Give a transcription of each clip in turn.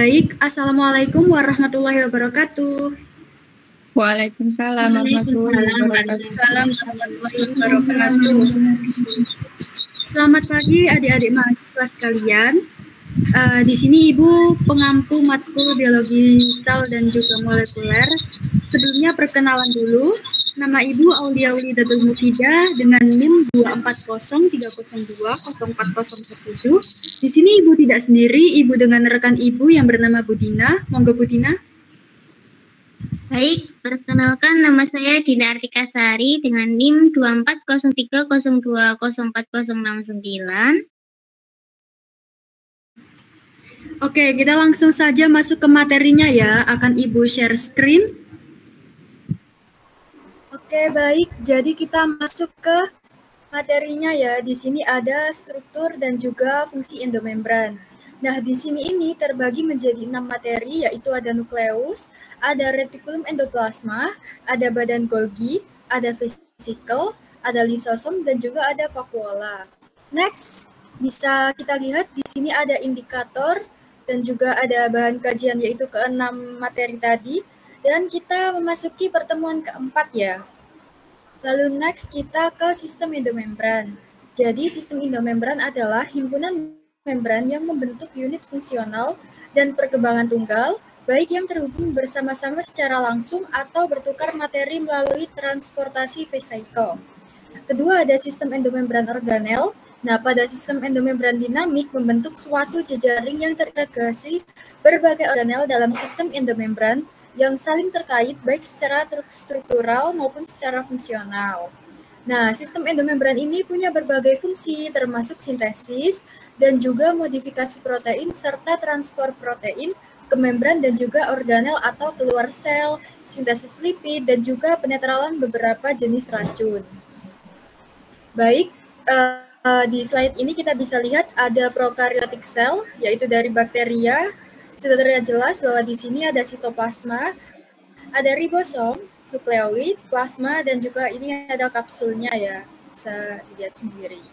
Baik, Assalamualaikum warahmatullahi wabarakatuh. Waalaikumsalam warahmatullahi wabarakatuh. Selamat pagi adik-adik mahasiswa sekalian. Di sini Ibu pengampu matkul biologi sel dan juga molekuler. Sebelumnya perkenalan dulu. Nama Ibu Aulia Ulidatul Mufidah dengan NIM 24030020407. Di sini Ibu tidak sendiri, Ibu dengan rekan Ibu yang bernama Budina. Monggo Budina. Baik, perkenalkan nama saya Dina Artika Sari dengan NIM 24030204069. Oke, kita langsung saja masuk ke materinya ya. Akan Ibu share screen. Oke, baik. Jadi kita masuk ke materinya ya. Di sini ada struktur dan juga fungsi endomembran. Nah, di sini ini terbagi menjadi 6 materi, yaitu ada nukleus, ada retikulum endoplasma, ada badan Golgi, ada vesikel, ada lisosom, dan juga ada vakuola. Next, bisa kita lihat di sini ada indikator dan juga ada bahan kajian, yaitu ke-6 materi tadi. Dan kita memasuki pertemuan keempat ya. Lalu next kita ke sistem endomembran. Jadi sistem endomembran adalah himpunan membran yang membentuk unit fungsional dan perkembangan tunggal, baik yang terhubung bersama-sama secara langsung atau bertukar materi melalui transportasi vesikel. Kedua ada sistem endomembran organel. Nah, pada sistem endomembran dinamik membentuk suatu jejaring yang terintegrasi berbagai organel dalam sistem endomembran yang saling terkait baik secara struktural maupun secara fungsional. Nah, sistem endomembran ini punya berbagai fungsi termasuk sintesis dan juga modifikasi protein serta transport protein ke membran dan juga organel atau keluar sel, sintesis lipid dan juga penetralan beberapa jenis racun. Baik, di slide ini kita bisa lihat ada prokaryotik sel yaitu dari bakteria. Sudah terlihat jelas bahwa di sini ada sitoplasma, ada ribosom, nukleoid, plasma, dan juga ini ada kapsulnya ya, bisa dilihat sendiri.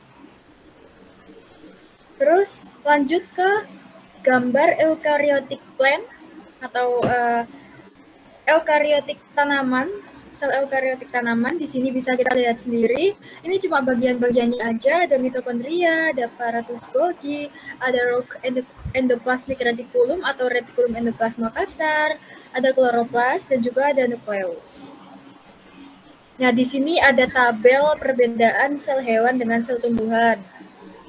Terus lanjut ke gambar eukaryotik plant atau eukaryotik tanaman, sel eukaryotik tanaman. Di sini bisa kita lihat sendiri. Ini cuma bagian-bagiannya aja, ada mitokondria, ada apparatus Golgi, ada endoplasmic reticulum atau reticulum endoplasma kasar, ada kloroplas dan juga ada nukleus. Nah, di sini ada tabel perbedaan sel hewan dengan sel tumbuhan.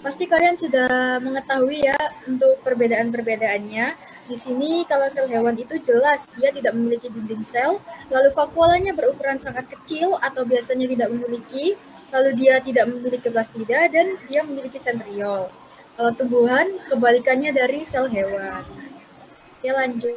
Pasti kalian sudah mengetahui ya untuk perbedaan-perbedaannya. Di sini kalau sel hewan itu jelas dia tidak memiliki dinding sel, lalu vakuolanya berukuran sangat kecil atau biasanya tidak memiliki, lalu dia tidak memiliki plastida dan dia memiliki sentriol. Kalau tumbuhan kebalikannya dari sel hewan. Oke, lanjut.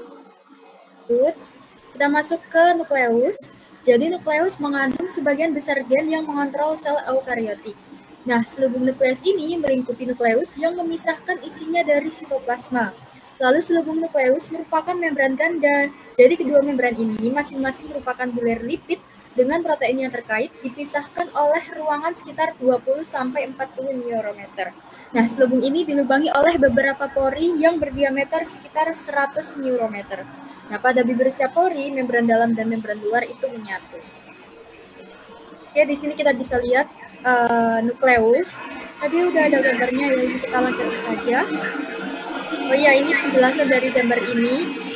Kita masuk ke nukleus. Jadi nukleus mengandung sebagian besar gen yang mengontrol sel eukaryotik. Nah, selubung nukleus ini melingkupi nukleus yang memisahkan isinya dari sitoplasma. Lalu selubung nukleus merupakan membran ganda. Jadi kedua membran ini masing-masing merupakan bilir lipid dengan protein yang terkait dipisahkan oleh ruangan sekitar 20-40 neurometer. Nah, selubung ini dilubangi oleh beberapa pori yang berdiameter sekitar 100 neurometer. Nah, pada bibir setiap pori, membran dalam dan membran luar itu menyatu. Oke, di sini kita bisa lihat nukleus. Tadi udah ada gambarnya ya, ini kita lanjut saja. Oh iya, ini penjelasan dari gambar ini.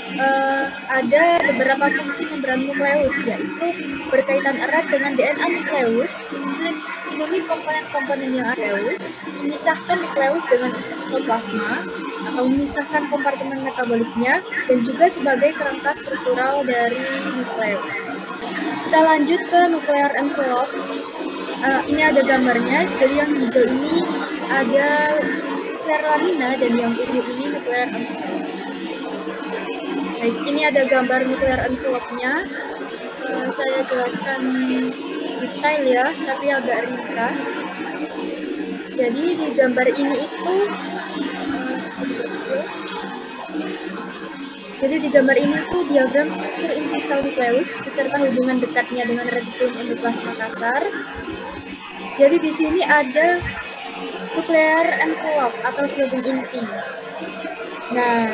Ada beberapa fungsi membran nukleus, yaitu berkaitan erat dengan DNA nukleus, melindungi komponen-komponen yang nukleus, memisahkan nukleus dengan isi sitoplasma, atau memisahkan kompartemen metaboliknya, dan juga sebagai kerangka struktural dari nukleus. Kita lanjut ke nuclear envelope. Ini ada gambarnya, jadi yang hijau ini ada nuklear lamina dan yang ungu ini nuklear envelope. Baik, ini ada gambar nuklear envelope-nya. Saya jelaskan detail ya, tapi agak ringkas. Jadi di gambar ini itu diagram struktur inti sel nukleus beserta hubungan dekatnya dengan retikulum endoplasma kasar. Jadi di sini ada nuclear envelope atau selubung inti. Nah,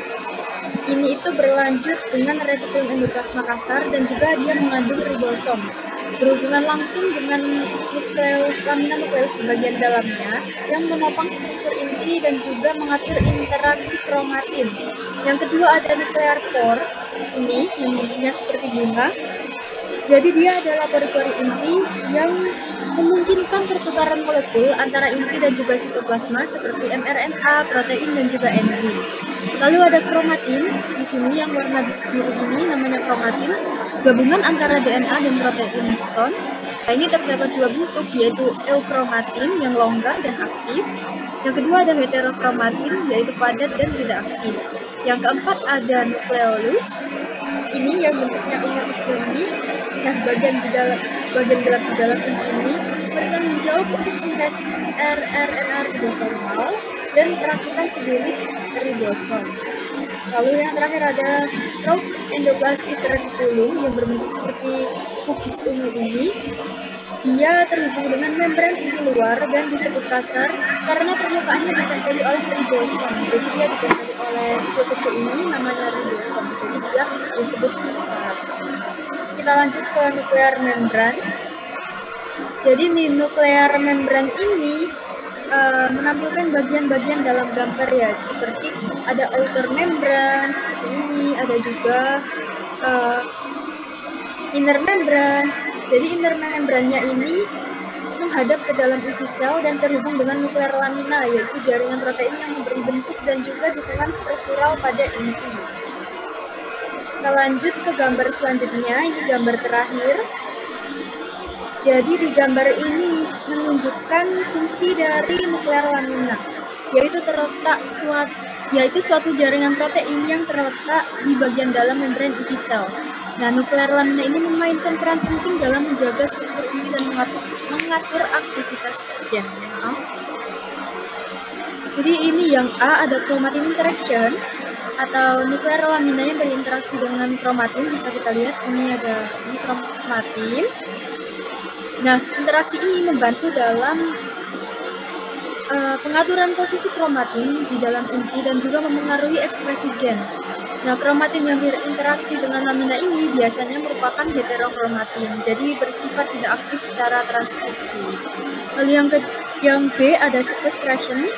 ini itu berlanjut dengan retikulum endoplasma kasar dan juga dia mengandung ribosom. Berhubungan langsung dengan lamina nukleus di bagian dalamnya yang menopang struktur inti dan juga mengatur interaksi kromatin. Yang kedua ada nuclear pore, ini yang bentuknya seperti bunga. Jadi dia adalah pori-pori inti yang memungkinkan pertukaran molekul antara inti dan juga sitoplasma seperti mRNA, protein, dan juga enzim. Lalu ada kromatin, di sini yang warna biru ini namanya kromatin, gabungan antara DNA dan protein histone. Nah, ini terdapat dua bentuk, yaitu eukromatin yang longgar dan aktif. Yang kedua ada heterokromatin, yaitu padat dan tidak aktif. Yang keempat ada nukleolus, ini yang bentuknya ungu kecil ini. Nah, bagian gelap di dalam ini bertanggung jawab untuk sintesis rRNA ribosomal dan perakitan selulit ribosom. Lalu yang terakhir ada rogue endoplasmic reticulum yang berbentuk seperti kukis ungu ini. Dia terhubung dengan membran inti luar dan disebut kasar karena permukaannya ditempeli oleh ribosom. Jadi dia ditempeli oleh kecil-kecil ini namanya ribosom. Jadi dia disebut kasar. Kita lanjut ke nuklear membran. Jadi di nuklear membran ini menampilkan bagian-bagian dalam gambar ya, seperti ada outer membran seperti ini, ada juga inner membran. Jadi inner membrannya ini menghadap ke dalam inti sel dan terhubung dengan nuklear lamina, yaitu jaringan protein yang memberi bentuk dan juga dukungan struktural pada inti. Kita lanjut ke gambar selanjutnya, ini gambar terakhir. Jadi di gambar ini menunjukkan fungsi dari nuklear lamina, yaitu suatu jaringan protein yang terletak di bagian dalam membran inti sel. Nah, nuklear lamina ini memainkan peran penting dalam menjaga struktur inti dan mengatur aktivitas gen. Jadi ini yang A ada chromatin interaction atau nuklear lamina yang berinteraksi dengan kromatin, bisa kita lihat ini kromatin. Nah, interaksi ini membantu dalam pengaturan posisi kromatin di dalam inti dan juga memengaruhi ekspresi gen. Nah, kromatin yang berinteraksi dengan lamina ini biasanya merupakan heterokromatin, jadi bersifat tidak aktif secara transkripsi. Lalu yang B ada sequestration.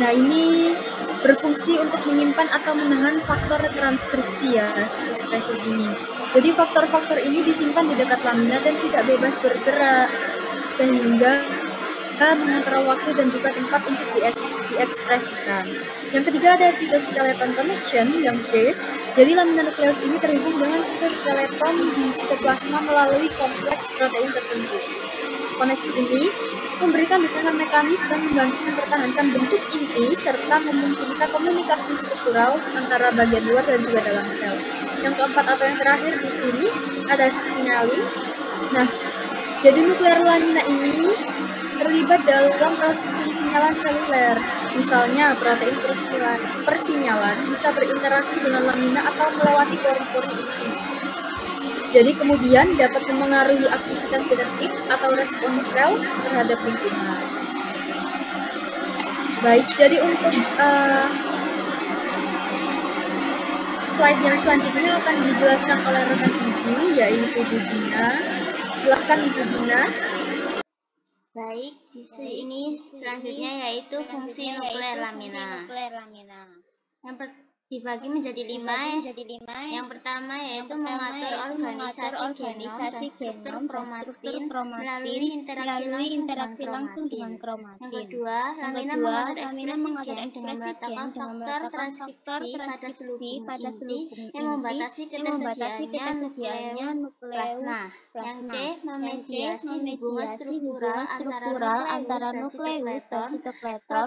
Nah, ini berfungsi untuk menyimpan atau menahan faktor transkripsi ya, sequestration ini. Jadi faktor-faktor ini disimpan di dekat lamina dan tidak bebas bergerak, sehingga mengontrol waktu dan juga tempat untuk diekspresikan. Yang ketiga ada cytoskeleton connection, yang C. Jadi lamina nukleus ini terhubung dengan cytoskeleton di sitoplasma melalui kompleks protein tertentu. Koneksi ini memberikan dukungan mekanis dan membantu mempertahankan bentuk inti serta memungkinkan komunikasi struktural antara bagian luar dan juga dalam sel. Yang keempat atau yang terakhir di sini ada signaling. Nah, jadi nuklear lamina ini terlibat dalam proses pensinyalan seluler. Misalnya, protein persinyalan bisa berinteraksi dengan lamina atau melewati pori-pori inti. Jadi kemudian dapat memengaruhi aktivitas genetik atau respons sel terhadap lingkungan. Baik, jadi untuk slide yang selanjutnya akan dijelaskan oleh rekan Ibu, yaitu Bu Dina. Silahkan Ibu Dina. Baik, ini selanjutnya yaitu fungsi nuklear lamina. Yang dibagi menjadi 5. Yang pertama yaitu mengatur organisasi genom dan struktur kromatin melalui interaksi langsung dengan kromatin. Yang kedua, lamina mengatur ekspresi gen dengan meletakkan faktor transkripsi pada seluruh inti yang membatasi ketersediaannya nukleoplasma. Yang C, memediasi hubungan struktural antara nukleus dan sitoplasma.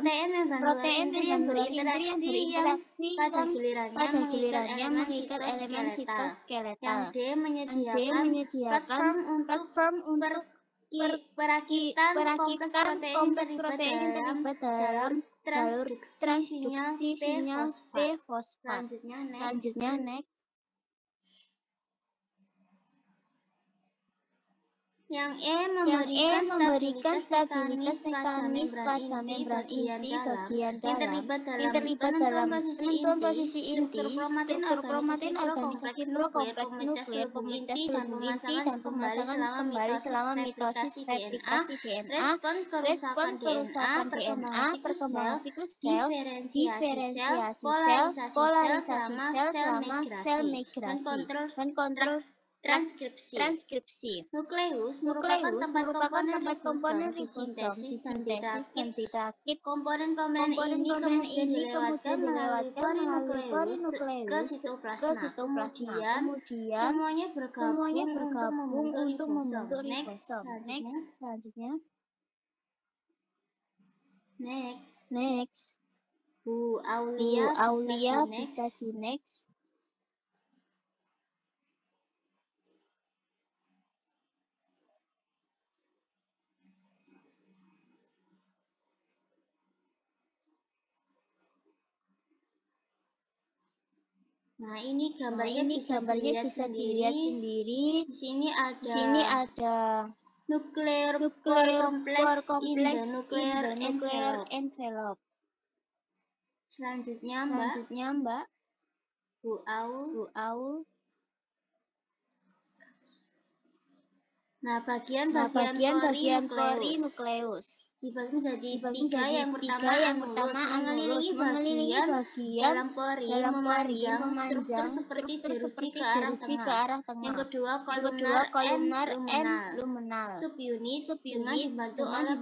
Protein yang berinteraksi pada gilirannya mengikat elemen sitoskeletal. Yang D, menyediakan platform untuk perakitan kompleks protein yang terlibat dalam jalur transduksi sinyal P-fosfat. Selanjutnya next. Yang memberikan stabilitas mekanis pada membran inti bagian dalam yang terlibat dalam penentuan posisi inti, struktur kromatin organisasi prokompleks nuklir, pemecah selubung inti, dan pemasangan kembali selama mitosis replikasi DNA, respon kerusakan DNA, perkembangan siklus sel, diferensiasi sel, polarisasi sel selama sel migrasi, dan kontrol transkripsi. Nukleus merupakan tempat komponen ribosom disintesis dan ditrakit. Komponen-komponen ini kemudian dilewatkan melalui polinukleus ke sitoplasma. Kemudian semuanya bergabung untuk membentuk ribosom. Selanjutnya. Next. Bu Aulia bisa di next. Nah, ini gambarnya bisa dilihat sendiri. Di sini ada nuclear core complex in the nuclear envelope. Selanjutnya, Mbak. Bu Aul. Nah, bagian pori nukleus dibagi menjadi tiga. Yang pertama angulus, mengelilingi bagian dalam pori, memanjang struktur seperti jeruji ke arah tengah. Yang kedua kolumnar and luminal, subunit dengan dibantu oleh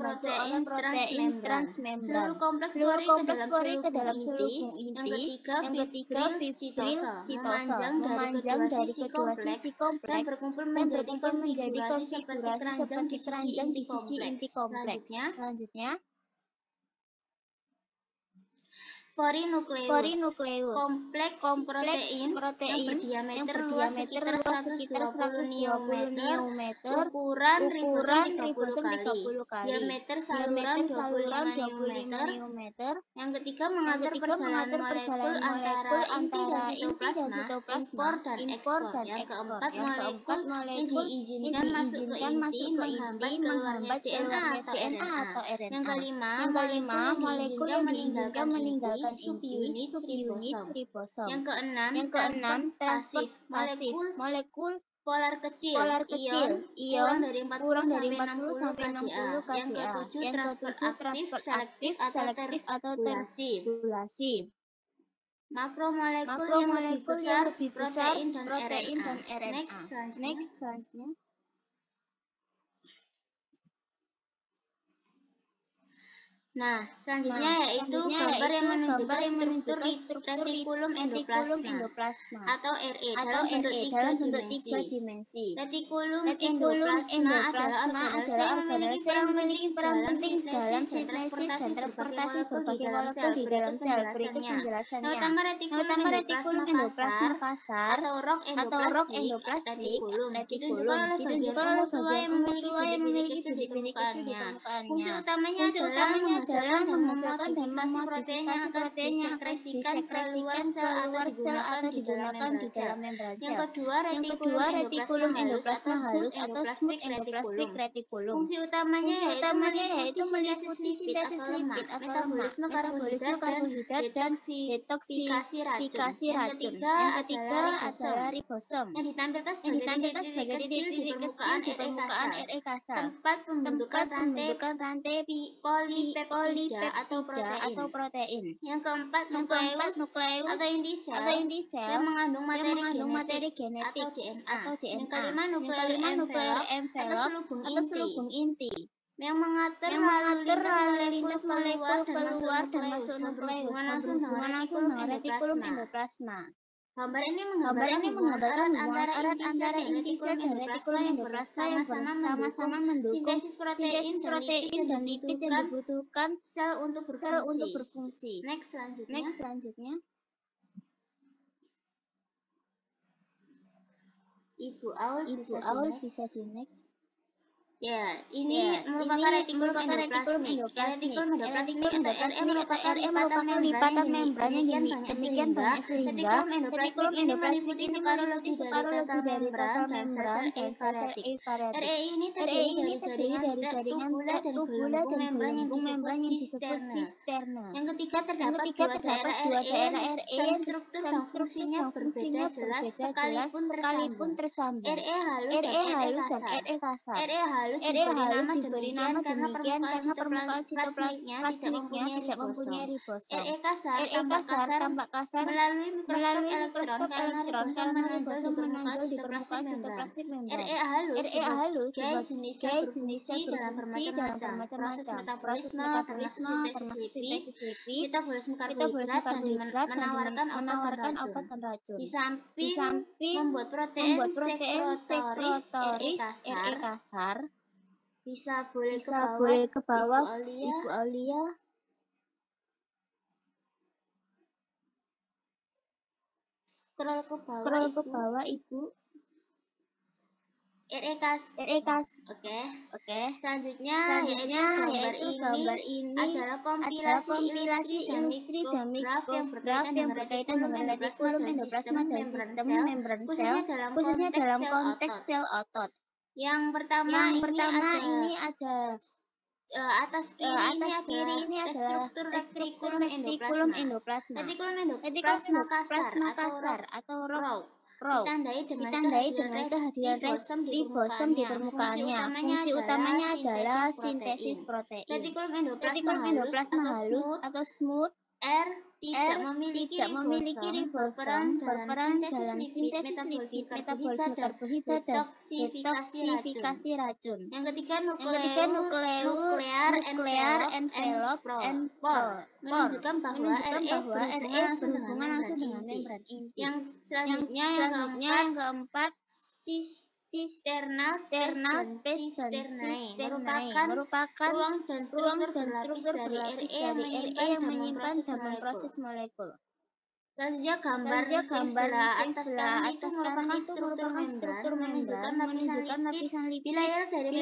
protein transmembran. Seluruh kompleks pori ke dalam selubung inti. Yang ketiga fibril sitosa, memanjang dari kedua sisi kompleks dan berkumpul menjadi konfigurasi seperti keranjang di sisi inti kompleks. Selanjutnya, pori nukleus, kompleks protein yang berdiameter luas sekitar 120 nanometer, ukuran ribosom 30 kali, diameter saluran 25 nanometer. Yang ketiga mengatur perjalanan molekul antara inti dan sitoplasma, impor dan ekspor. Yang keempat molekul yang diizinkan masuk ke inti menghambat keluarnya DNA atau RNA. Yang kelima molekul yang diizinkan meninggalkan subunit ribosom. Yang keenam pasif, molekul polar kecil, ion kurang dari 40 sampai 60 kDa. Yang ketujuh transfer aktif, selektif atau terbulasi. Makromolekul yang lebih besar, protein dan RNA. Next, selanjutnya. Nah, selanjutnya yaitu gambar yang menunjukkan struktur retikulum endoplasma atau RE dalam bentuk 3 dimensi. Retikulum endoplasma adalah organel yang memiliki peran penting dalam sintesis dan transportasi berbagai molekul di dalam sel. Berikut penjelasannya. Nama retikulum endoplasma kasar atau rok endoplasmik ditunjukkan oleh bagian tua yang memiliki bibit-bibit kecil di permukaannya. Fungsi utamanya adalah menghasilkan dan memodifikasi protein yang akan disekresikan keluar sel atau digunakan di dalam membran sel. Yang kedua, retikulum endoplasma halus atau smooth endoplasmic reticulum. Fungsi utamanya yaitu meliputi sintesis lipid atau metabolisme karbohidrat dan detoksifikasi racun. Yang ketiga adalah ribosom yang ditampilkan sebagai titik di permukaan RE kasar. Tempat pembentukan rantai polipeptida atau protein. Yang keempat nukleus atau inti sel yang mengandung materi genetik atau DNA. Yang kelima nuklear envelope atau selubung inti yang mengatur lalu lintas molekul keluar dan masuk nukleus berhubungan langsung dengan retikulum endoplasma. Gambar ini menggambarkan hubungan erat antara inti sel dan retikulum endoplasma yang bersama-sama mendukung sintesis protein dan lipid yang dibutuhkan sel untuk berfungsi. Next, selanjutnya. Ibu Aul bisa di next. Ya, ini merupakan retikulum endoplasmik. Retikulum endoplasmik atau RE merupakan lipatan membran yang demikian banyak sehingga retikulum ini meliputi separuh lebih dari total membran dan sel-sel eukariotik. RE ini terdiri dari jaringan tubular dan gelembung membran yang disebut sisterna. Yang ketiga, terdapat dua daerah RE yang struktur dan fungsinya berbeda jelas sekalipun tersambung. RE halus dan RE kasar. RE halus diberi nama demikian karena permukaan sitoplasmiknya tidak mempunyai ribosom. RE kasar tampak kasar melalui mikroskop elektron karena ribosom menonjol di permukaan sitoplasmik membran. RE halus sebagai jenisnya berfungsi dalam bermacam-macam proses metabolisme termasuk sintesis lipid, metabolisme karbohidrat dan menawarkan obat dan racun. Di samping membuat protein sekrotoris RE kasar bisa boleh ke bawah Ibu Aulia. Scroll ke bawah Ibu. RE kas. Oke. Selanjutnya yaitu gambar ini adalah kompilasi ilustri dan mikrograf yang berkaitan dengan retikulum endoplasma dan sistem membran sel, khususnya dalam konteks sel otot. Yang pertama ini ada atas kiri ini adalah retikulum endoplasma. Retikulum endoplasma kasar atau raw. Ditandai dengan kehadiran ribosom di permukaannya. Fungsi utamanya adalah sintesis protein. Retikulum endoplasma halus atau smooth tidak memiliki ribosom, berperan dalam sintesis lipid, metabolisme karbohidrat, dan detoksifikasi racun. Yang ketiga, nuklear envelope and pore, menunjukkan bahwa RE berhubungan langsung dengan membran inti. Yang selanjutnya yang keempat, cisternal space merupakan ruang dan struktur berlapis dari RE yang menyimpan dan memproses molekul. Selanjutnya gambar yang sebelah atas kanan itu merupakan struktur membran menunjukkan lapisan lipid bilayer dari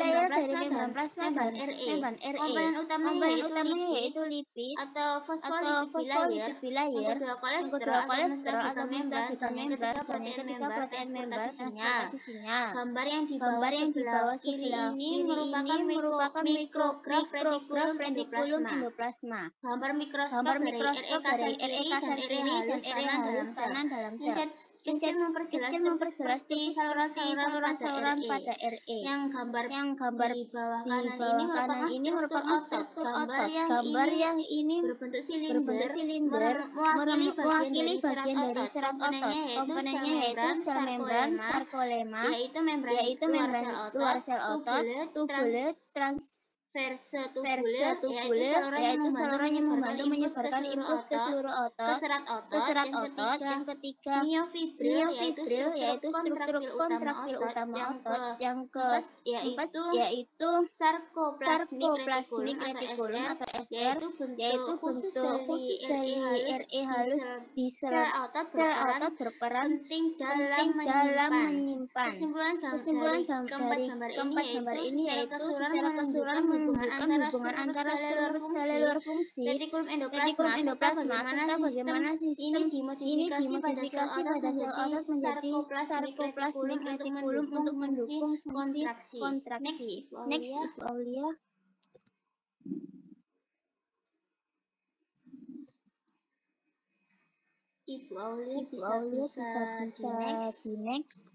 membran plasma dan RE. Komponen utamanya yaitu lipid atau fosfolipid bilayer, yang kedua kolesterol atau membran, dan yang ketiga protein membran transportasinya. Gambar yang di bawah sebelah kiri ini merupakan mikrograf retikulum endoplasma. Gambar mikroskop dari RE kasar kiri dan RE halus kanan dalam sel. Kecil memperjelas seperti saluran pada RE. Yang gambar di bawah kanan ini merupakan struktur otot. Gambar yang ini berbentuk silinder mewakili bagian dari serat otot. Komponennya yaitu sel membran, sarkolema, yaitu membran luar sel otot, tubulet, transverse tubulet, yaitu saluran yang membantu menyebarkan impuls ke seluruh otot, ke serat otot. Yang ketiga, myofibril, yaitu struktur kontraktil utama otot. Yang keempat yaitu sarkoplasmik retikulum atau SR, yaitu bentuk khusus dari RE halus di sel otot berperan penting dalam menyimpan. Kesimpulan dari keempat gambar ini yaitu secara keseluruhan menunjukkan hubungan antara seluler fungsi retikulum endoplasma serta bagaimana sistem ini dimodifikasi pada sel otot menjadi sarkoplasmik retikulum untuk mendukung fungsi kontraksi. Next, Ibu Aulia. Ibu Aulia bisa di next.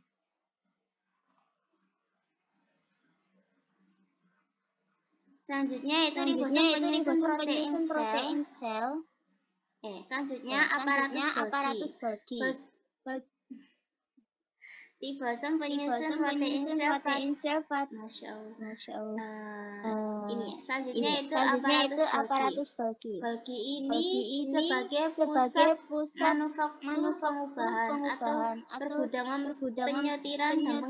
Selanjutnya yaitu ribosom penyusun protein sel. Selanjutnya aparatus Golgi. Ribosom penyusun protein sel Masya Allah. Ini selanjutnya itu aparatus Golgi. Golgi ini sebagai pusat manufaktur pengubahan atau pergudangan penyetiran dan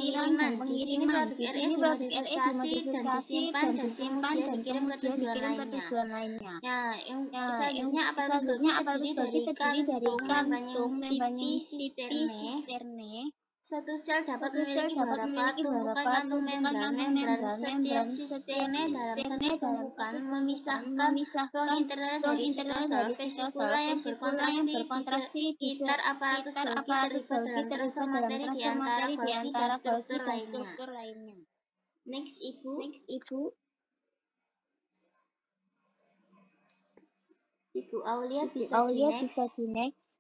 pengiriman. Di sini produk RE dimodifikasi dan disimpan dan kemudian dikirim ke tujuan lainnya. Selanjutnya aparatus Golgi terdiri dari kantung membran cisterne Suatu sel dapat memiliki beberapa tumpukan kantung membran. Setiap sistemnya dalam satu tumpukan memisahkan ruang internal dari sitosol. Vesikula yang berkontraksi di sekitar aparatus Golgi terlibat dalam transfer materi di antara Golgi dan struktur lainnya. Next, Ibu. Ibu Aulia bisa di next.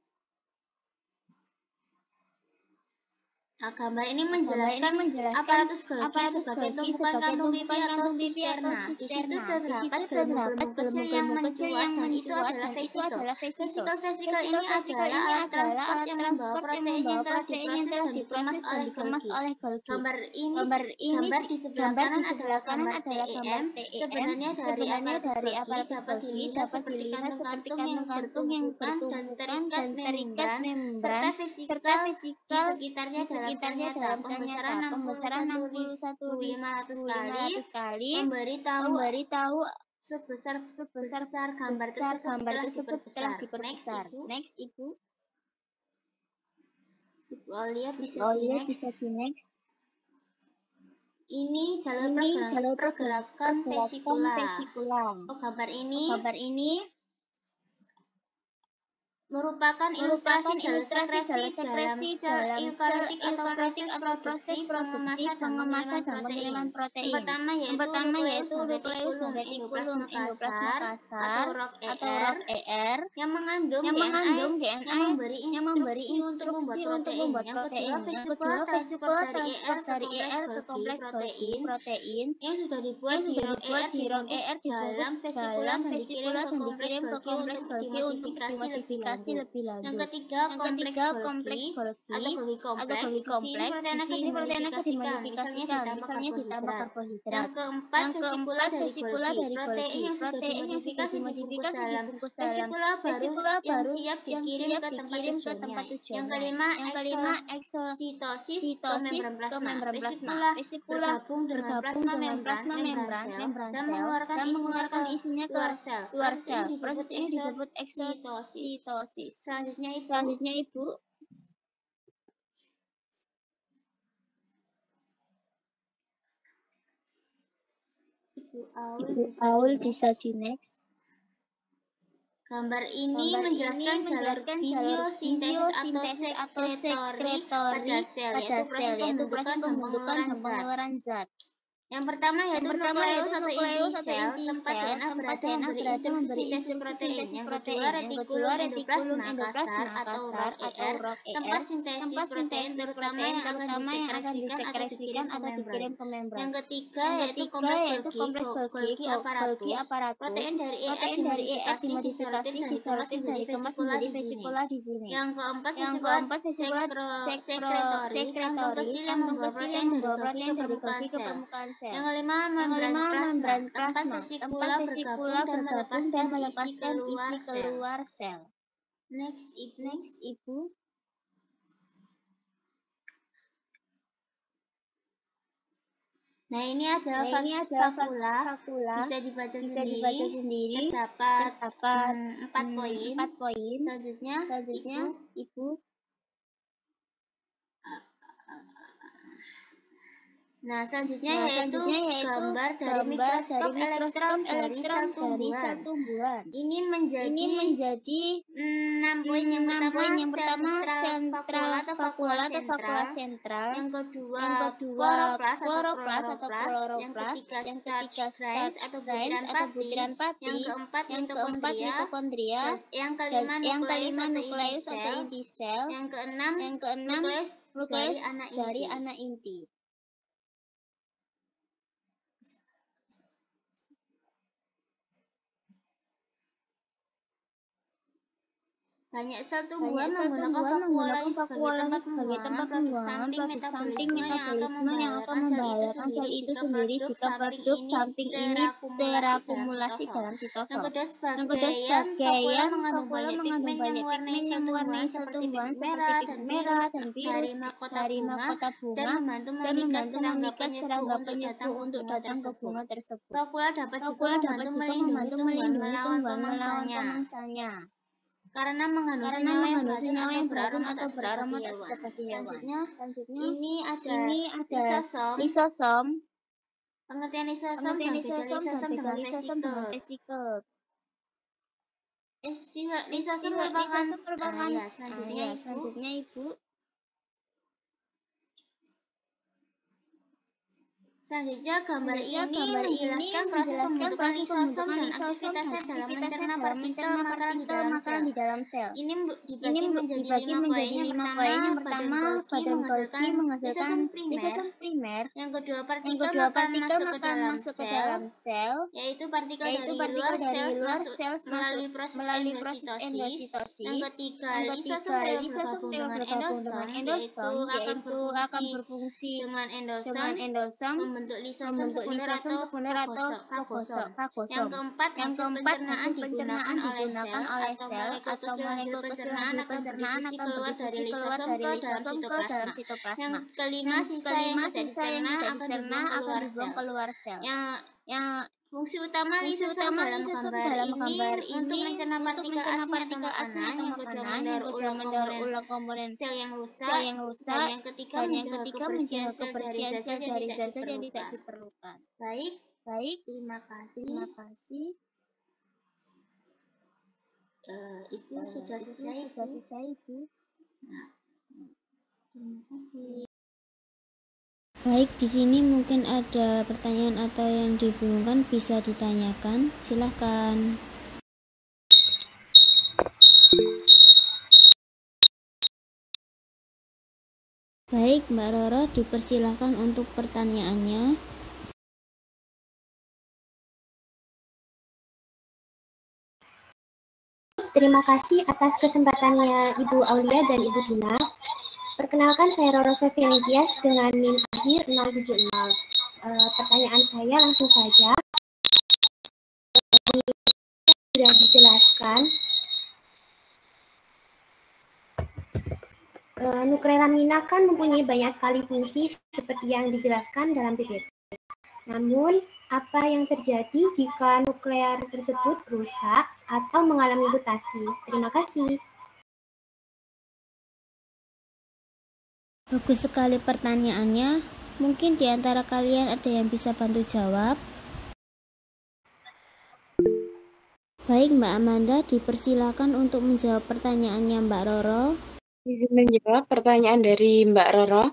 Nah, gambar ini menjelaskan aparatus Golgi sebagai tumpukan kantung pipi atau sisterna. Di situ terdapat gelembung-gelembung kecil yang mencuat dan itu adalah vesikel. Vesikel ini adalah alat transport yang membawa protein yang telah diproses dan dikemas oleh Golgi. Gambar di sebelah kanan adalah gambar TEM. Sebenarnya dari aparatus Golgi dapat dilihat seperti kantung-kantung yang bertumpukan dan terikat membran serta vesikel di sekitarnya dalam pembesaran 61.500 kali memberitahu sebesar gambar tersebut telah diperbesar. Next, Ibu. Ibu Aulia bisa di next. Ini jalur pergerakan vesikula. Gambar ini merupakan ilustrasi jalur sekresi dalam sel eukariotik atau proses produksi pengemasan dan pengiriman protein. Yang pertama yaitu nukleus dan retikulum endoplasma kasar atau ROC-ER yang mengandung DNA yang memberi instruksi untuk membuat protein. Yang kedua, vesikula transport dari ER ke kompleks Golgi protein yang sudah dibuat di ROC-ER dibungkus dalam vesikula dan dikirim ke kompleks Golgi untuk dimodifikasi lebih lanjut. Yang ketiga, kompleks Golgi atau Golgi kompleks. Di sini protein akan dimodifikasikan, misalnya ditambah karbohidrat. Yang keempat, vesikula dari Golgi. Protein yang sudah dimodifikasi dibungkus dalam vesikula baru yang siap dikirim ke tempat tujuannya. Yang kelima, eksositosis ke membran plasma. Vesikula bergabung dengan plasma membran sel dan mengeluarkan isinya ke luar sel. Proses ini disebut eksositosis. Selanjutnya, Ibu. Ibu Aul bisa di next. Gambar ini menjelaskan jalur fisiosintesis atau sekretori pada sel, yaitu proses pembentukan dan pengeluaran zat. Yang pertama yaitu nukleus atau inti sel, tempat DNA berada memberi instruksi sintesis protein. Yang kedua, retikulum endoplasma atau ROC-ER, tempat sintesis protein terutama yang akan disekresikan atau dikirim ke membran. Yang ketiga yaitu kompleks Golgi aparatus. Protein dari ER dimodifikasi dan dikemas menjadi vesikula di sini. Yang keempat, vesikula sekretori, kantung kecil yang membawa protein dari Golgi ke permukaan sel. Yang kelima, membran plasma, tempat vesikula bergabung dan melepaskan isi keluar sel. Next, Ibu. Nah, ini adalah fakula. Bisa dibaca sendiri. Terdapat 4 poin. Selanjutnya, Ibu. Nah, selanjutnya yaitu gambar dari mikroskop elektron dari sel tumbuhan. Ini menjadi 6 poin. Yang pertama, sentral fakula sentral. Yang kedua, kloroplas atau kloroplas. Yang ketiga, strains atau butiran pati. Yang keempat, mitokondria. Yang kelima, nukleus atau inti sel. Yang keenam, nukleus dari anak inti. Banyak sel tumbuhan menggunakan vakuola sebagai tempat pembuangan produk samping metabolisme yang akan membahayakan sel itu sendiri jika produk samping ini terakumulasi dalam sitosol. Yang kedua, sebagian vakuola mengandung banyak pigmen yang mewarnai sel tumbuhan seperti pigmen merah dan biru dari mahkota bunga dan membantu memikat serangga penyerbuk untuk datang ke bunga tersebut. Vakuola dapat juga membantu melindungi tumbuhan melawan pemangsanya. karena mengandung senyawa yang beracun atau beraroma tak suka bagi hewan. Selanjutnya, ini ada lisosom. Pengertian lisosom dan lisosom dengan vesikel. Lisosom merupakan selanjutnya Ibu. Selanjutnya, gambar ini menjelaskan proses pembentukan lisosom dan aktivitasnya dalam mencerna partikel makanan di dalam sel. Ini dibagi menjadi 5 poin. Yang pertama, badan Golgi menghasilkan lisosom primer. Yang kedua, partikel makanan masuk ke dalam sel, yaitu partikel dari luar sel melalui proses endositosis. Yang ketiga, lisosom bergabung dengan endosom, yaitu akan berfungsi dengan endosom membentuk lisosom sekunder atau fagosom. Yang keempat, hasil pencernaan digunakan oleh sel atau molekul kecil hasil pencernaan akan berdifusi keluar dari lisosom ke dalam sitoplasma. Yang kelima, sisa yang tidak dicerna akan dibuang keluar sel. Fungsi utama lisosom dalam gambar ini untuk mencerna partikel asing atau makanan, yang kedua mendaur ulang komponen sel yang rusak, dan yang ketiga menjaga kebersihan sel dari zat-zat yang tidak diperlukan. Baik, terima kasih. Itu sudah selesai, Ibu. Nah, terima kasih. Baik, di sini mungkin ada pertanyaan atau yang dibingungkan, bisa ditanyakan. Silahkan. Baik, Mbak Roro, dipersilahkan untuk pertanyaannya. Terima kasih atas kesempatannya Ibu Aulia dan Ibu Dina. Perkenalkan, saya Roro Sofiani Dias dengan NIM akhir 070. Pertanyaan saya langsung saja. Sudah dijelaskan, nukleolamina kan mempunyai banyak sekali fungsi seperti yang dijelaskan dalam PPT. Namun, apa yang terjadi jika nuklear tersebut rusak atau mengalami mutasi? Terima kasih. Bagus sekali pertanyaannya. Mungkin di antara kalian ada yang bisa bantu jawab. Baik, Mbak Amanda, dipersilakan untuk menjawab pertanyaannya Mbak Roro. Izin menjawab pertanyaan dari Mbak Roro.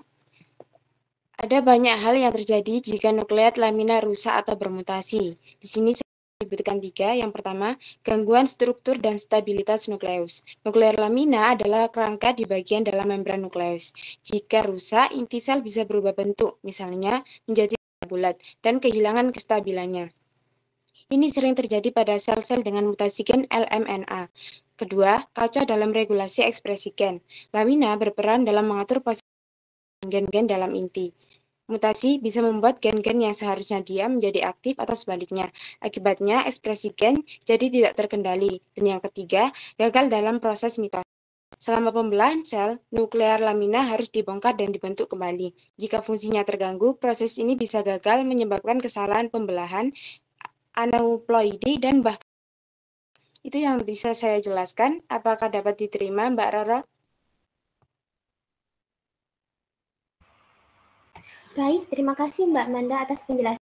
Ada banyak hal yang terjadi jika nukleat lamina rusak atau bermutasi. Di sini saya menyebutkan 3. Yang pertama, gangguan struktur dan stabilitas nukleus. Nuklear lamina adalah kerangka di bagian dalam membran nukleus. Jika rusak, inti sel bisa berubah bentuk, misalnya menjadi bulat, dan kehilangan kestabilannya. Ini sering terjadi pada sel-sel dengan mutasi gen LMNA. Kedua, kacau dalam regulasi ekspresi gen. Lamina berperan dalam mengatur posisi gen-gen dalam inti. Mutasi bisa membuat gen-gen yang seharusnya diam menjadi aktif atau sebaliknya. Akibatnya, ekspresi gen jadi tidak terkendali. Dan yang ketiga, gagal dalam proses mitosis. Selama pembelahan sel, nuklear lamina harus dibongkar dan dibentuk kembali. Jika fungsinya terganggu, proses ini bisa gagal menyebabkan kesalahan pembelahan, aneuploidi, dan bahkan itu yang bisa saya jelaskan. Apakah dapat diterima, Mbak Roro? Baik, terima kasih Mbak Manda atas penjelasan.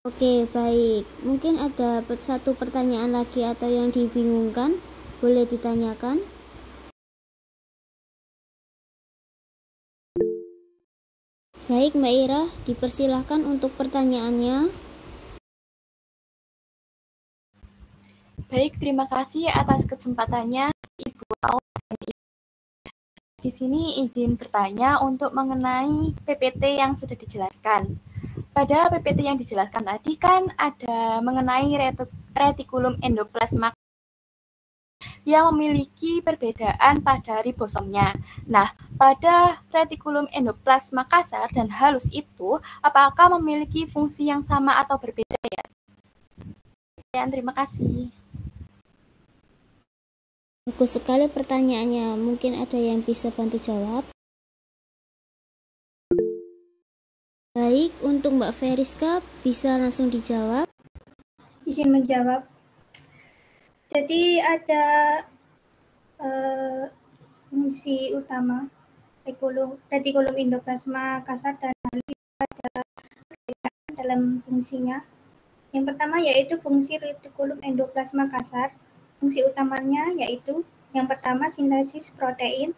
Oke, baik. Mungkin ada satu pertanyaan lagi atau yang dibingungkan, boleh ditanyakan. Baik, Mbak Ira, dipersilahkan untuk pertanyaannya. Baik, terima kasih atas kesempatannya Ibu Aul dan Ibu. Di sini izin bertanya untuk mengenai PPT yang sudah dijelaskan. Pada PPT yang dijelaskan tadi kan ada mengenai retikulum endoplasma yang memiliki perbedaan pada ribosomnya. Nah, pada retikulum endoplasma kasar dan halus itu, apakah memiliki fungsi yang sama atau berbeda ya? Terima kasih. Bagus sekali pertanyaannya. Mungkin ada yang bisa bantu jawab. Baik, untuk Mbak Feriska bisa langsung dijawab. izin menjawab. Jadi ada fungsi utama retikulum endoplasma kasar dan ada dalam fungsinya. Yang pertama yaitu fungsi retikulum endoplasma kasar. Fungsi utamanya yaitu yang pertama sintesis protein.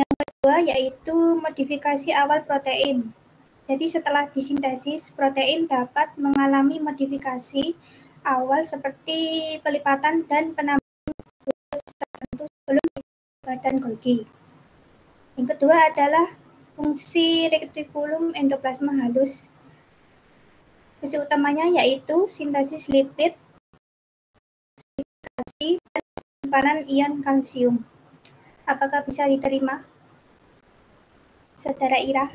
Yang kedua yaitu modifikasi awal protein. Jadi setelah disintesis, protein dapat mengalami modifikasi awal seperti pelipatan dan penambahan glukosa tertentu sebelum badan Golgi. Yang kedua adalah fungsi retikulum endoplasma halus. Fungsi utamanya yaitu sintesis lipid, dan penyimpanan ion kalsium. Apakah bisa diterima, Saudara Ira?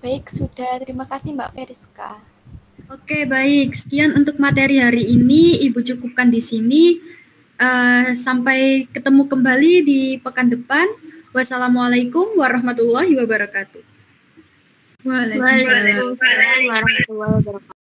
Baik, sudah. Terima kasih Mbak Feriska. Oke, baik. Sekian untuk materi hari ini. Ibu cukupkan di sini. Sampai ketemu kembali di pekan depan. Wassalamualaikum warahmatullahi wabarakatuh. Waalaikumsalam warahmatullahi wabarakatuh.